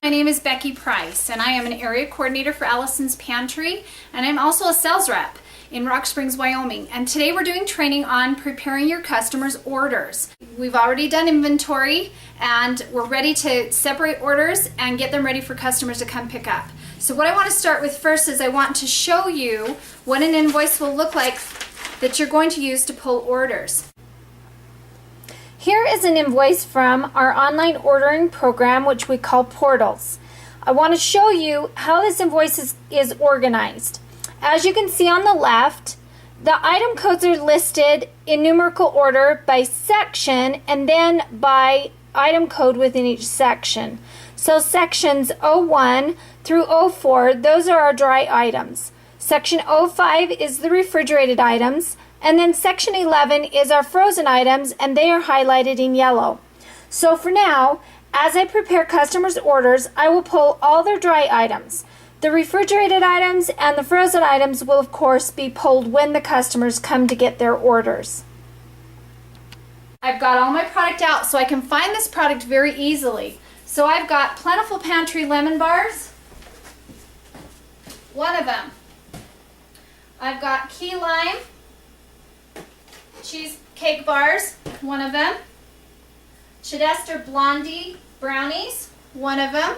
My name is Becky Price, and I am an area coordinator for Alison's Pantry, and I'm also a sales rep in Rock Springs, Wyoming. And today we're doing training on preparing your customers' orders. We've already done inventory, and we're ready to separate orders and get them ready for customers to come pick up. So what I want to start with first is I want to show you what an invoice will look like that you're going to use to pull orders. Here is an invoice from our online ordering program, which we call Portals. I want to show you how this invoice is organized. As you can see on the left, the item codes are listed in numerical order by section and then by item code within each section. So sections 01 through 04, those are our dry items. Section 05 is the refrigerated items. And then section 11 is our frozen items, and they are highlighted in yellow. So for now, as I prepare customers' orders, I will pull all their dry items. The refrigerated items and the frozen items will of course be pulled when the customers come to get their orders. I've got all my product out so I can find this product very easily. So I've got Plentiful Pantry lemon bars, one of them. I've got key lime cheesecake bars, one of them. Chedester Blondie brownies, one of them.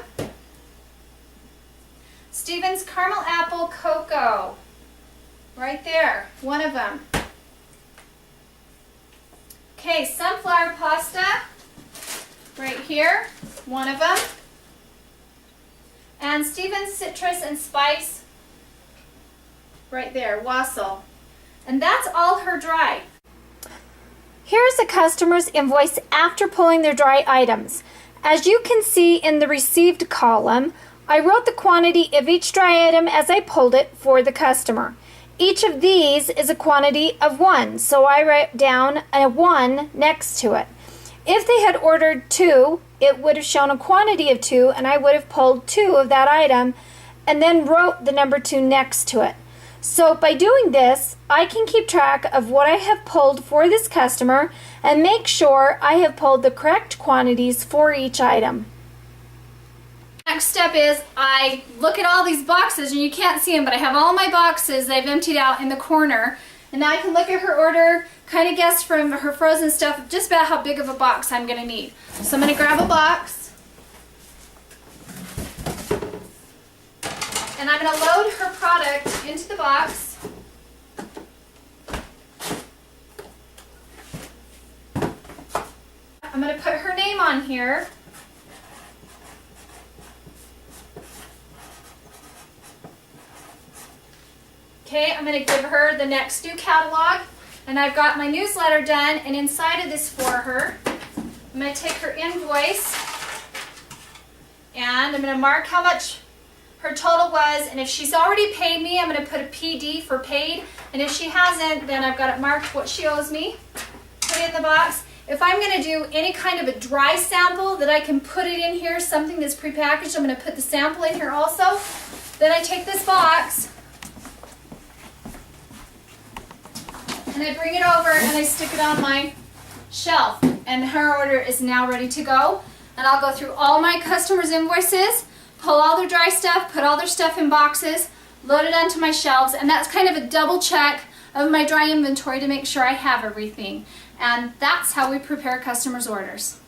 Stevens caramel apple cocoa, right there, one of them. Okay, sunflower pasta, right here, one of them. And Stevens citrus and spice, right there, wassail. And that's all her dry. Here's a customer's invoice after pulling their dry items. As you can see in the received column, I wrote the quantity of each dry item as I pulled it for the customer. Each of these is a quantity of 1, so I wrote down a 1 next to it. If they had ordered 2, it would have shown a quantity of 2, and I would have pulled 2 of that item and then wrote the number 2 next to it. So by doing this, I can keep track of what I have pulled for this customer and make sure I have pulled the correct quantities for each item. Next step is I look at all these boxes, and you can't see them, but I have all my boxes that I've emptied out in the corner. And now I can look at her order, kind of guess from her frozen stuff just about how big of a box I'm going to need. So I'm going to grab a box. And I'm going to load her product into the box. I'm going to put her name on here. Okay, I'm going to give her the next due catalog. And I've got my newsletter done, and inside of this for her, I'm going to take her invoice, and I'm going to mark how much her total was, and if she's already paid me, I'm going to put a PD for paid, and if she hasn't, then I've got it marked what she owes me. Put it in the box. If I'm going to do any kind of a dry sample that I can put it in here, something that's prepackaged, I'm going to put the sample in here also. Then I take this box and I bring it over and I stick it on my shelf, and her order is now ready to go. And I'll go through all my customers' invoices, pull all their dry stuff, put all their stuff in boxes, load it onto my shelves, and that's kind of a double check of my dry inventory to make sure I have everything. And that's how we prepare customers' orders.